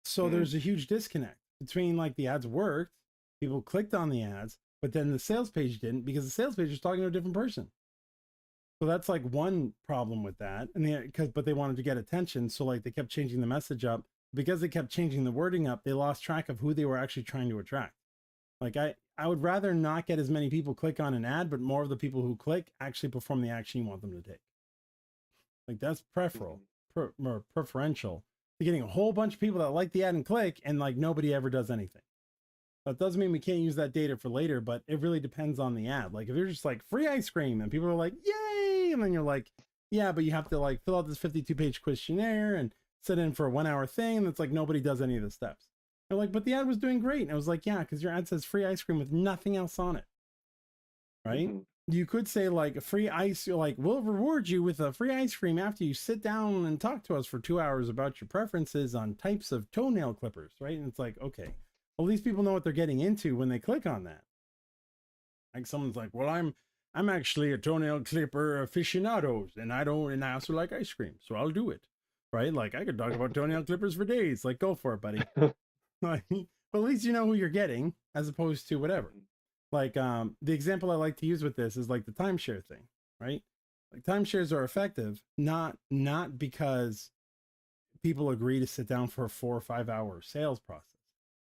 Speaker 1: So
Speaker 2: Hmm.
Speaker 1: there's a huge disconnect between like the ads worked, people clicked on the ads, but then the sales page didn't because the sales page was talking to a different person. So that's like one problem with that. And but they wanted to get attention. So like they kept changing the message up. Because they kept changing the wording up, they lost track of who they were actually trying to attract. Like I would rather not get as many people click on an ad, but more of the people who click actually perform the action you want them to take. Like that's
Speaker 2: Hmm.
Speaker 1: more preferential to getting a whole bunch of people that like the ad and click, and like nobody ever does anything. That doesn't mean we can't use that data for later, but it really depends on the ad. Like if you're just like free ice cream and people are like, yay, and then you're like, yeah, but you have to like fill out this 52-page questionnaire and sit in for a 1 hour thing, and it's like nobody does any of the steps. They're like, but the ad was doing great. And I was like, yeah, because your ad says free ice cream with nothing else on it. Right? You could say like a free ice, like we'll reward you with a free ice cream after you sit down and talk to us for 2 hours about your preferences on types of toenail clippers, right? And it's like, okay, well, these people know what they're getting into when they click on that. Like someone's like, well, I'm actually a toenail clipper aficionado, and I also like ice cream, so I'll do it, right? Like I could talk about toenail clippers for days. Like, go for it, buddy. Like, but at least you know who you're getting, as opposed to whatever. Like the example I like to use with this is like the timeshare thing, right? Like timeshares are effective not because people agree to sit down for a 4 or 5 hour sales process.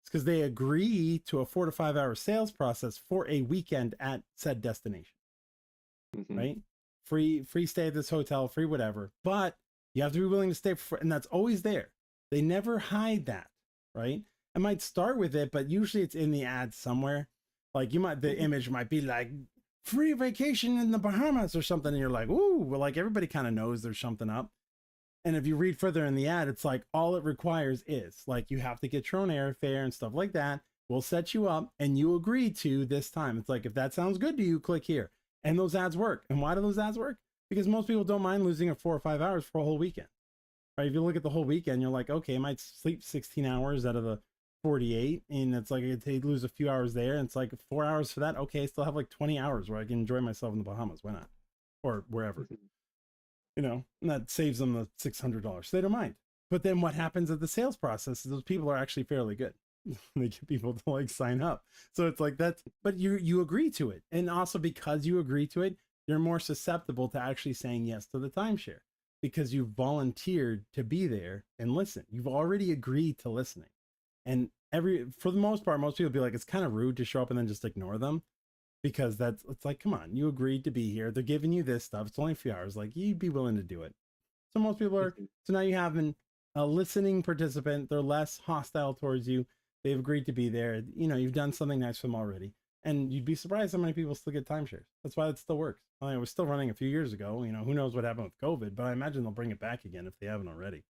Speaker 1: It's because they agree to a 4 to 5 hour sales process for a weekend at said destination. Right? Free stay at this hotel, free whatever. But you have to be willing to stay for, and that's always there. They never hide that, right? I might start with it, but usually it's in the ad somewhere. Like the image might be like free vacation in the Bahamas or something, and you're like, ooh, well, like everybody kind of knows there's something up. And if you read further in the ad, it's like all it requires is like you have to get your own airfare and stuff like that. We'll set you up and you agree to this time. It's like, if that sounds good to you, click here. And those ads work. And why do those ads work? Because most people don't mind losing 4 or 5 hours for a whole weekend. Right? If you look at the whole weekend, you're like, okay, I might sleep 16 hours out of the 48. And it's like I could lose a few hours there. And it's like 4 hours for that. Okay, I still have like 20 hours where I can enjoy myself in the Bahamas. Why not? Or wherever. You know, and that saves them the $600. So they don't mind. But then what happens at the sales process is those people are actually fairly good. They get people to like sign up. So it's like that's, but you agree to it. And also because you agree to it, you're more susceptible to actually saying yes to the timeshare because you volunteered to be there and listen. You've already agreed to listening. And for the most part, most people be like, it's kind of rude to show up and then just ignore them. Because it's like, come on, you agreed to be here. They're giving you this stuff. It's only a few hours. Like, you'd be willing to do it. So most people are, so now you have a listening participant. They're less hostile towards you. They've agreed to be there. You know, you've done something nice for them already. And you'd be surprised how many people still get timeshares. That's why it still works. I mean, it was still running a few years ago. You know, who knows what happened with COVID, but I imagine they'll bring it back again if they haven't already.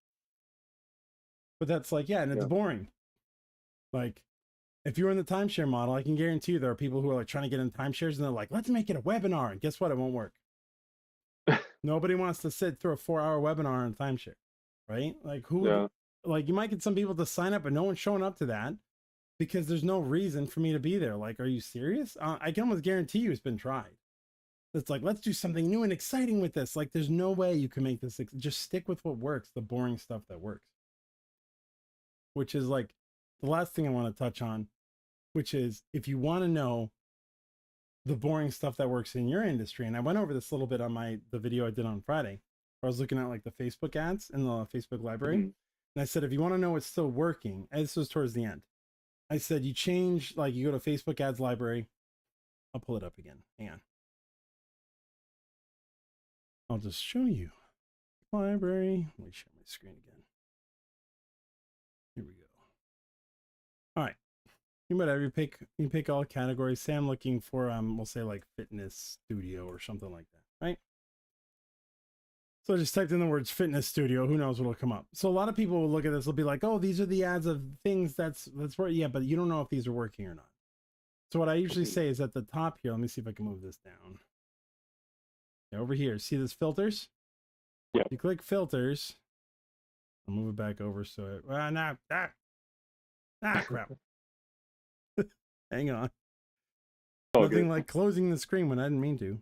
Speaker 1: But that's like, yeah, and it's boring. Like, if you're in the timeshare model, I can guarantee you there are people who are like trying to get in timeshares and they're like, let's make it a webinar. And guess what? It won't work. Nobody wants to sit through a 4-hour webinar on timeshare, right? Like like you might get some people to sign up, but no one's showing up to that because there's no reason for me to be there. Like, are you serious? I can almost guarantee you it's been tried. It's like, let's do something new and exciting with this. Like, there's no way you can make this. Just stick with what works, the boring stuff that works. Which is like the last thing I want to touch on, which is if you want to know the boring stuff that works in your industry. And I went over this a little bit on the video I did on Friday, where I was looking at like the Facebook ads in the Facebook library. And I said, if you want to know what's still working, and this was towards the end, I said, you change, like you go to Facebook ads library. I'll pull it up again. Hang on. I'll just show you library. Let me share my screen again. Here we go. All right. Whatever you pick all categories. Say I'm looking for we'll say like fitness studio or something like that, right? So I just typed in the words fitness studio. Who knows what'll come up? So a lot of people will look at this. They'll be like, "Oh, these are the ads of things that's where." Yeah, but you don't know if these are working or not. So what I usually say is at the top here. Let me see if I can move this down. Yeah, over here. See this filters?
Speaker 2: Yeah.
Speaker 1: You click filters. I'll move it back over so it. Crap. Hang on. Nothing like closing the screen when I didn't mean to.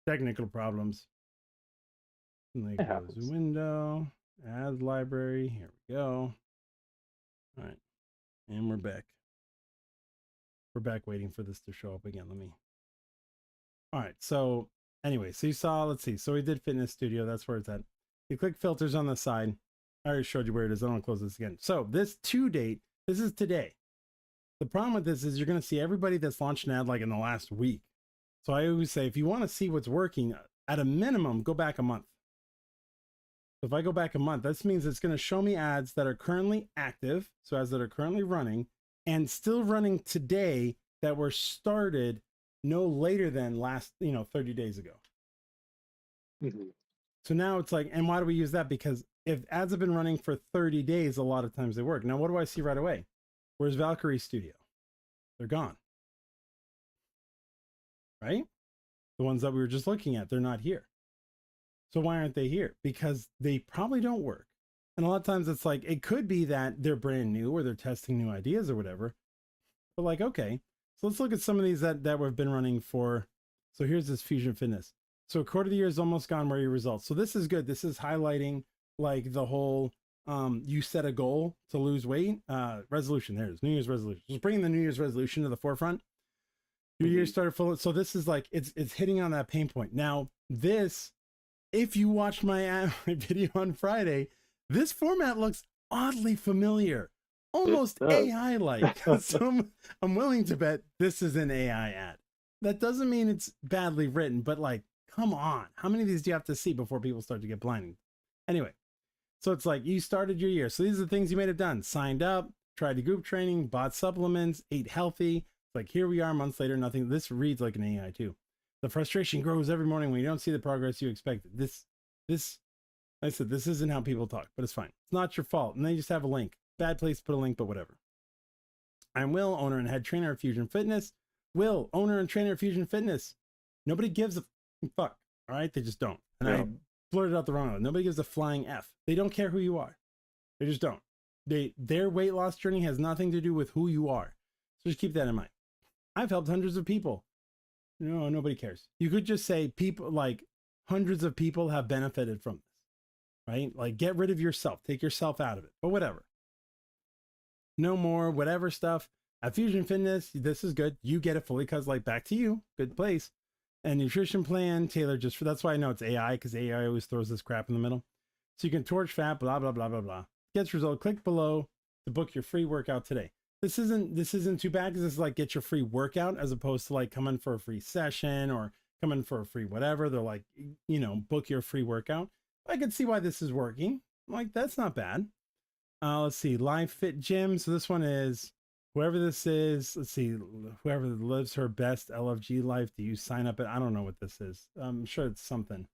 Speaker 1: Technical problems. And they close the window. Add library. Here we go. All right. And we're back. We're back waiting for this to show up again. All right. So anyway, so you saw, let's see. So we did fitness studio. That's where it's at. You click filters on the side. I already showed you where it is. I don't want to close this again. So this to date, this is today. The problem with this is you're going to see everybody that's launched an ad like in the last week. So I always say, if you want to see what's working at a minimum, go back a month. So if I go back a month, this means it's going to show me ads that are currently active, so ads that are currently running and still running today that were started no later than last, 30 days ago. So now it's like, and why do we use that? Because if ads have been running for 30 days, a lot of times they work. Now, what do I see right away? Where's Valkyrie Studio? They're gone. Right? The ones that we were just looking at, they're not here. So why aren't they here? Because they probably don't work. And a lot of times it's like, it could be that they're brand new or they're testing new ideas or whatever. But like, okay, so let's look at some of these that we've been running for. So here's this Fusion Fitness. So a quarter of the year is almost gone. Where are your results? So this is good. This is highlighting like the whole, you set a goal to lose weight, resolution. There it is, New Year's resolution. Just bringing the New Year's resolution to the forefront. Your year started full. So this is like, it's hitting on that pain point. Now this, if you watched my video on Friday, this format looks oddly familiar, almost AI-like. So I'm willing to bet this is an AI ad. That doesn't mean it's badly written, but like, come on. How many of these do you have to see before people start to get blinded? Anyway, so it's like you started your year. So these are the things you may have done. Signed up, tried the group training, bought supplements, ate healthy. It's like, here we are months later, nothing. This reads like an AI too. The frustration grows every morning when you don't see the progress you expected. This, I said, this isn't how people talk, but it's fine. It's not your fault. And they just have a link. Bad place to put a link, but whatever. I'm Will, owner and head trainer of Fusion Fitness. Will, owner and trainer of Fusion Fitness. Nobody gives a fuck. All right. They just don't. And I blurted out the wrong one. Nobody gives a flying F. They don't care who you are. They just don't. Their weight loss journey has nothing to do with who you are. So just keep that in mind. I've helped hundreds of people. No, nobody cares. You could just say people, like hundreds of people have benefited from this, right? Like get rid of yourself, take yourself out of it, but whatever. No more, whatever stuff. At Fusion Fitness, this is good. You get it fully cause like back to you, good place. And nutrition plan tailored just for, that's why I know it's AI, because AI always throws this crap in the middle. So you can torch fat, blah, blah, blah, blah, blah. Gets result, click below to book your free workout today. This isn't too bad because it's like get your free workout as opposed to like coming for a free session or coming for a free whatever. They're like, book your free workout. I could see why this is working. Like, that's not bad. Let's see, Live Fit Gym. So this one is whoever this is. Let's see, whoever lives her best LFG life. Do you sign up? I don't know what this is. I'm sure it's something.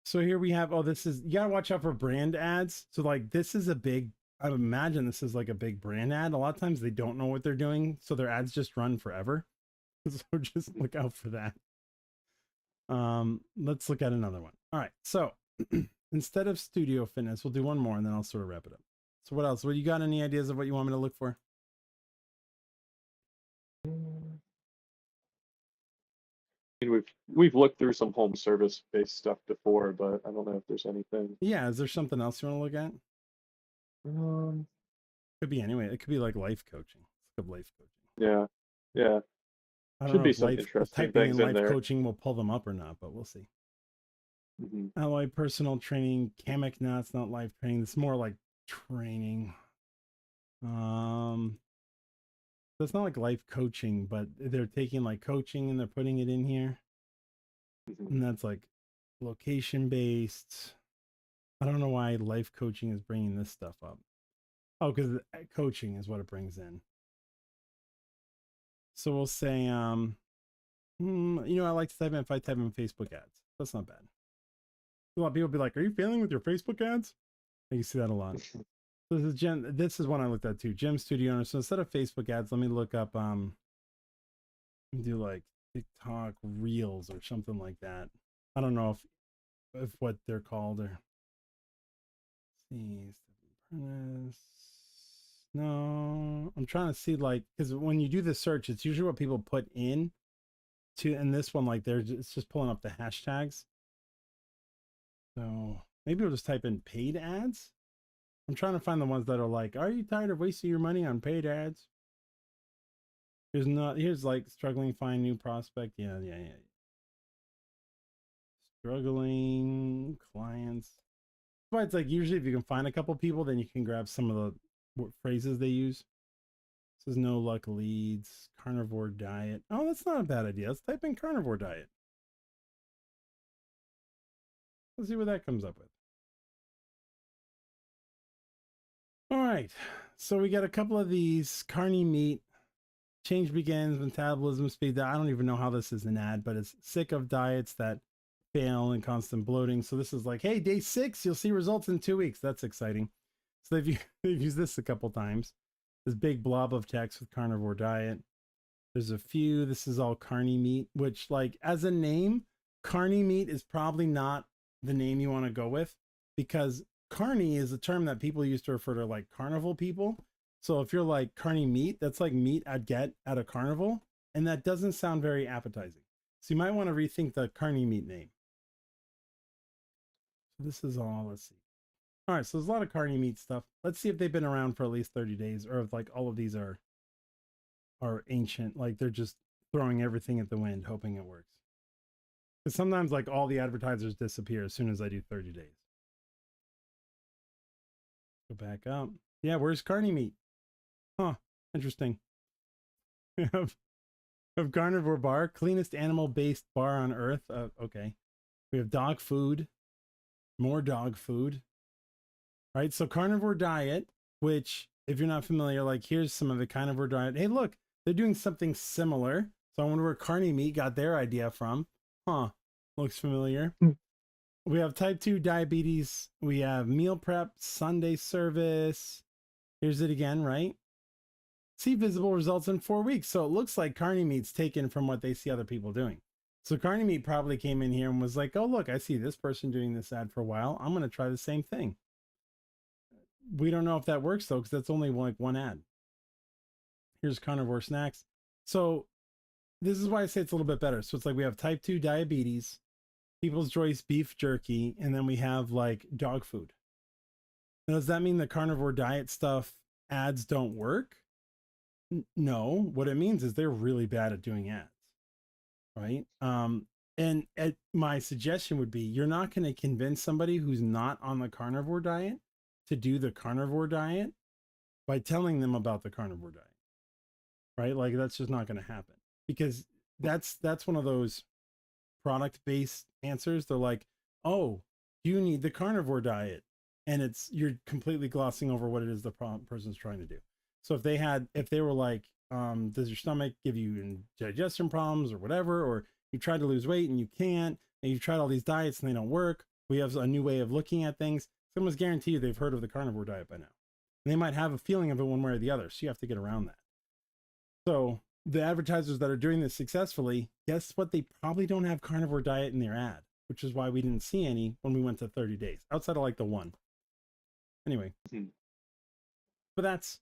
Speaker 1: So here we have, this is, you gotta watch out for brand ads. So like this is a big, I would imagine this is like a big brand ad. A lot of times they don't know what they're doing. So their ads just run forever. So just look out for that. Let's look at another one. All right. So instead of Studio Fitness, we'll do one more and then I'll sort of wrap it up. So what else? Well, you got any ideas of what you want me to look for?
Speaker 2: I mean, we've looked through some home service based stuff before, but I don't know if there's anything.
Speaker 1: Yeah. Is there something else you want to look at? Could be anyway. It could be like life coaching. Let's look up life coaching.
Speaker 2: Yeah.
Speaker 1: I don't
Speaker 2: Should
Speaker 1: know
Speaker 2: be
Speaker 1: if
Speaker 2: some
Speaker 1: life,
Speaker 2: interesting
Speaker 1: typing
Speaker 2: things
Speaker 1: in
Speaker 2: in
Speaker 1: life
Speaker 2: there.
Speaker 1: coaching will pull them up or not, but we'll see. Alloy personal training, Kamek. No, it's not life training. It's more like training. So it's not like life coaching, but they're taking like coaching and they're putting it in here. And that's like location based. I don't know why life coaching is bringing this stuff up. Oh, because coaching is what it brings in. So we'll say, I like to type in, if I type in Facebook ads, that's not bad. A lot of people be like, are you failing with your Facebook ads? You see that a lot. So this is one I looked at too. Gym studio owner. So instead of Facebook ads, let me look up, do like TikTok reels or something like that. I don't know if what they're called or see. No, I'm trying to see like, because when you do the search, it's usually what people put in to, and this one, like it's just pulling up the hashtags. So maybe we'll just type in paid ads. I'm trying to find the ones that are like, are you tired of wasting your money on paid ads? Here's like struggling to find new prospect. Yeah. Struggling clients. But it's like usually if you can find a couple people, then you can grab some of the phrases they use. This is no luck leads, carnivore diet. Oh, that's not a bad idea. Let's type in carnivore diet. Let's see what that comes up with. All right. So we got a couple of these. Carny meat. Change begins, metabolism speed. I don't even know how this is an ad, but it's sick of diets that fail and constant bloating. So this is like, hey, day 6, you'll see results in 2 weeks. That's exciting. So they've used this a couple times. This big blob of text with carnivore diet. There's a few. This is all carny meat, which, like, as a name, carny meat is probably not the name you want to go with, because carny is a term that people used to refer to like carnival people. So if you're like carny meat, that's like meat I'd get at a carnival, and that doesn't sound very appetizing. So you might want to rethink the carny meat name. So this is all, let's see. All right, so there's a lot of carny meat stuff. Let's see if they've been around for at least 30 days, or if like all of these are ancient, like they're just throwing everything at the wind, hoping it works. Because sometimes like all the advertisers disappear as soon as I do 30 days. Go back up. Yeah, where's carny meat? Huh, interesting. We have carnivore bar, cleanest animal-based bar on earth. Okay. We have dog food, more dog food. All right, so carnivore diet, which if you're not familiar, like here's some of the carnivore diet. Hey, look, they're doing something similar. So I wonder where carny meat got their idea from. Huh, looks familiar. We have type 2 diabetes. We have meal prep, Sunday service. Here's it again, right? See visible results in 4 weeks. So it looks like carny meat's taken from what they see other people doing. So carny meat probably came in here and was like, oh, look, I see this person doing this ad for a while. I'm going to try the same thing. We don't know if that works though, because that's only like one ad. Here's carnivore snacks. So this is why I say it's a little bit better. So it's like we have type 2 diabetes, People's Choice beef jerky, and then we have like dog food. Now, does that mean the carnivore diet stuff ads don't work? No, what it means is they're really bad at doing ads, right? And my suggestion would be, you're not going to convince somebody who's not on the carnivore diet to do the carnivore diet by telling them about the carnivore diet, right? Like that's just not going to happen, because that's one of those product-based answers. They're like, oh, you need the carnivore diet, and you're completely glossing over what it is the person's trying to do. So if they were like, does your stomach give you digestion problems or whatever, or you tried to lose weight and you can't, and you've tried all these diets and they don't work, we have a new way of looking at things. Someone's guaranteed they've heard of the carnivore diet by now. And they might have a feeling of it one way or the other, so you have to get around that. So the advertisers that are doing this successfully, guess what? They probably don't have carnivore diet in their ad, which is why we didn't see any when we went to 30 days, outside of like the one. Anyway, but that's,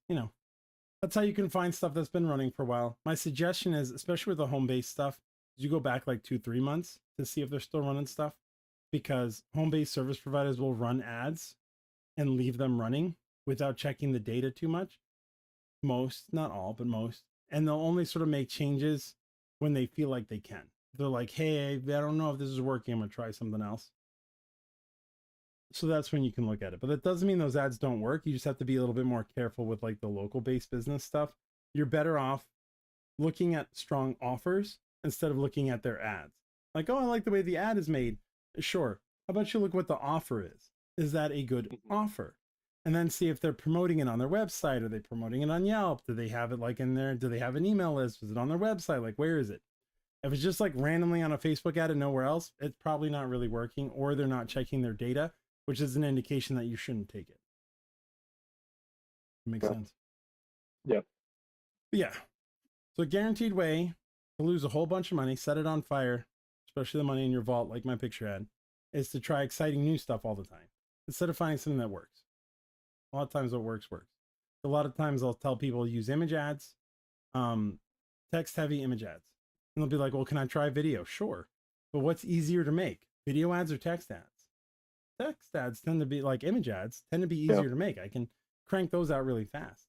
Speaker 1: that's how you can find stuff that's been running for a while. My suggestion is, especially with the home-based stuff, you go back like 2-3 months to see if they're still running stuff, because home-based service providers will run ads and leave them running without checking the data too much. Most, not all, but most. And they'll only sort of make changes when they feel like they can. They're like, hey, I don't know if this is working. I'm going to try something else. So that's when you can look at it. But that doesn't mean those ads don't work. You just have to be a little bit more careful with like the local based business stuff. You're better off looking at strong offers instead of looking at their ads. Like, oh, I like the way the ad is made. Sure. How about you look what the offer is? Is that a good offer? And then see if they're promoting it on their website. Are they promoting it on Yelp? Do they have it like in there? Do they have an email list? Is it on their website? Like, where is it? If it's just like randomly on a Facebook ad and nowhere else, it's probably not really working, or they're not checking their data, which is an indication that you shouldn't take it. Makes sense?
Speaker 2: Yep.
Speaker 1: Yeah. So a guaranteed way to lose a whole bunch of money, set it on fire, especially the money in your vault, like my picture ad, is to try exciting new stuff all the time, instead of finding something that works. A lot of times what works. A lot of times I'll tell people use image ads, text heavy image ads. And they'll be like, well, can I try video? Sure. But what's easier to make? Video ads or text ads? Text ads tend to be like image ads, tend to be easier to make. I can crank those out really fast.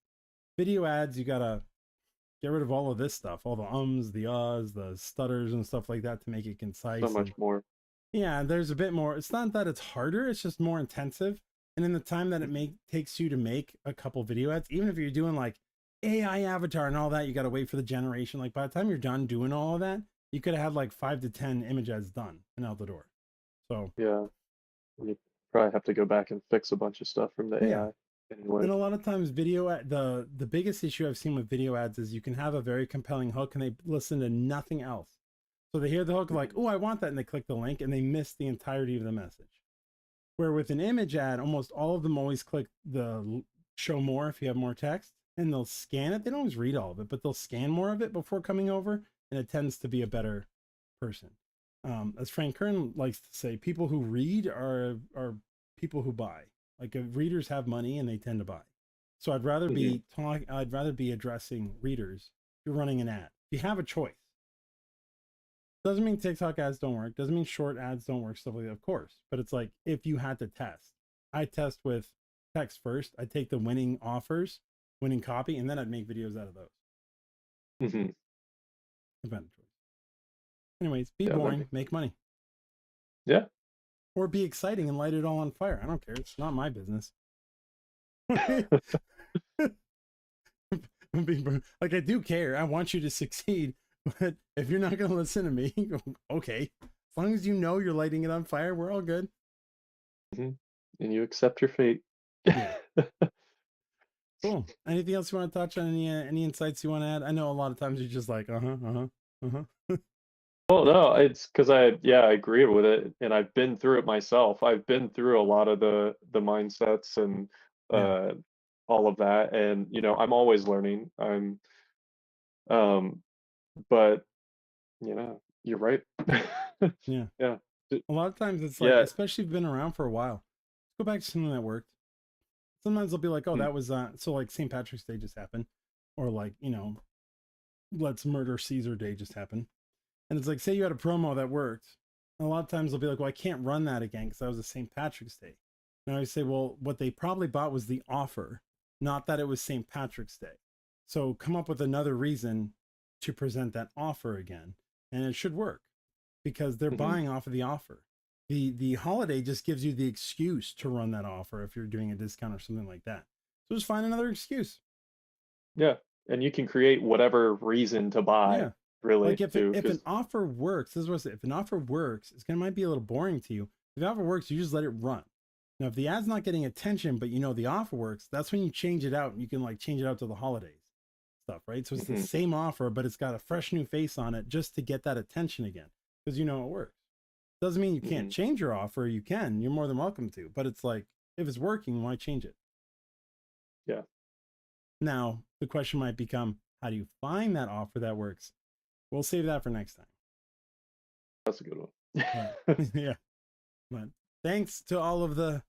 Speaker 1: Video ads, you got to get rid of all of this stuff, all the ums, the uhs, the stutters and stuff like that to make it concise.
Speaker 2: So much more.
Speaker 1: Yeah, there's a bit more. It's not that it's harder, it's just more intensive. And in the time that it takes you to make a couple video ads, even if you're doing like AI avatar and all that, you got to wait for the generation. Like by the time you're done doing all of that, you could have had like 5 to 10 image ads done and out the door. So
Speaker 2: yeah, You probably have to go back and fix a bunch of stuff from the
Speaker 1: Yeah.
Speaker 2: AI anyway.
Speaker 1: And a lot of times the biggest issue I've seen with video ads is you can have a very compelling hook and they listen to nothing else. So they hear the hook like,
Speaker 2: Mhm.
Speaker 1: oh, I want that, and they click the link and they miss the entirety of the message. Where with an image ad, almost all of them always click the show more if you have more text, and they'll scan it. They don't always read all of it, but they'll scan more of it before coming over, and it tends to be a better person. As Frank Kern likes to say, people who read are people who buy. Like if readers have money and they tend to buy. So
Speaker 2: Mhm.
Speaker 1: I'd rather be addressing readers. If you're running an ad, if you have a choice, doesn't mean TikTok ads don't work. Doesn't mean short ads don't work. Stuff like that, of course. But it's like if you had to test, I test with text first. I take the winning offers, winning copy, and then I'd make videos out of those.
Speaker 2: Mhm.
Speaker 1: If I had a choice. Anyways, be
Speaker 2: Yeah, that
Speaker 1: boring,
Speaker 2: makes
Speaker 1: make
Speaker 2: sense.
Speaker 1: money,
Speaker 2: Yeah.
Speaker 1: or be exciting and light it all on fire. I don't care. It's not my business. Like I do care. I want you to succeed, but if you're not going to listen to me, okay. As long as you know you're lighting it on fire, we're all good.
Speaker 2: Mhm. And you accept your fate.
Speaker 1: Yeah. Cool. Anything else you want to touch on? Any insights you want to add? I know a lot of times you're just like, uh huh.
Speaker 2: Well, no, it's because I agree with it, and I've been through it myself. I've been through a lot of the mindsets and
Speaker 1: Yeah,
Speaker 2: uh, all of that, and I'm always learning. Um, but you're right.
Speaker 1: yeah.
Speaker 2: Yeah, d-
Speaker 1: A lot of times it's like,
Speaker 2: yeah,
Speaker 1: especially if you've been around for a while, let's go back to something that worked. Sometimes they'll be like, oh,
Speaker 2: mm,
Speaker 1: that was so like St. Patrick's Day just happened, or like let's murder Caesar Day just happened, and it's like, say you had a promo that worked. And a lot of times they'll be like, well, I can't run that again because that was a St. Patrick's Day. And I always say, well, what they probably bought was the offer, not that it was St. Patrick's Day. So come up with another reason to present that offer again, and it should work because they're
Speaker 2: mhm,
Speaker 1: buying off of the offer. The holiday just gives you the excuse to run that offer if you're doing a discount or something like that. So just find another excuse.
Speaker 2: yeah, and you can create whatever reason to buy,
Speaker 1: Yeah.
Speaker 2: really,
Speaker 1: Like if
Speaker 2: too,
Speaker 1: if an
Speaker 2: because
Speaker 1: offer works, this is what I say. If an offer works, it's gonna might be a little boring to you. If the offer works, you just let it run. Now, if the ad's not getting attention, but you know the offer works, that's when you change it out and you can like change it out to the holidays stuff, right? So it's the same offer, but it's got a fresh new face on it just to get that attention again because you know it works. Doesn't mean you can't change your offer. You can. You're more than welcome to. But it's like if it's working, why change it?
Speaker 2: yeah,
Speaker 1: Now the question might become, how do you find that offer that works? We'll save that for next time.
Speaker 2: that's a good one.
Speaker 1: But yeah, but thanks to all of the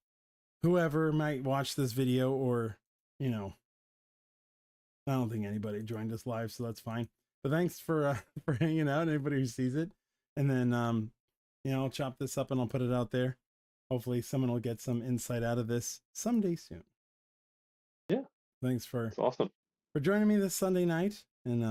Speaker 1: whoever might watch this video or, you know, I don't think anybody joined us live, so that's fine. But thanks for for hanging out, anybody who sees it. And then I'll chop this up and I'll put it out there. Hopefully someone will get some insight out of this someday soon.
Speaker 2: Yeah,
Speaker 1: Thanks
Speaker 2: it's awesome.
Speaker 1: for joining me this Sunday night. And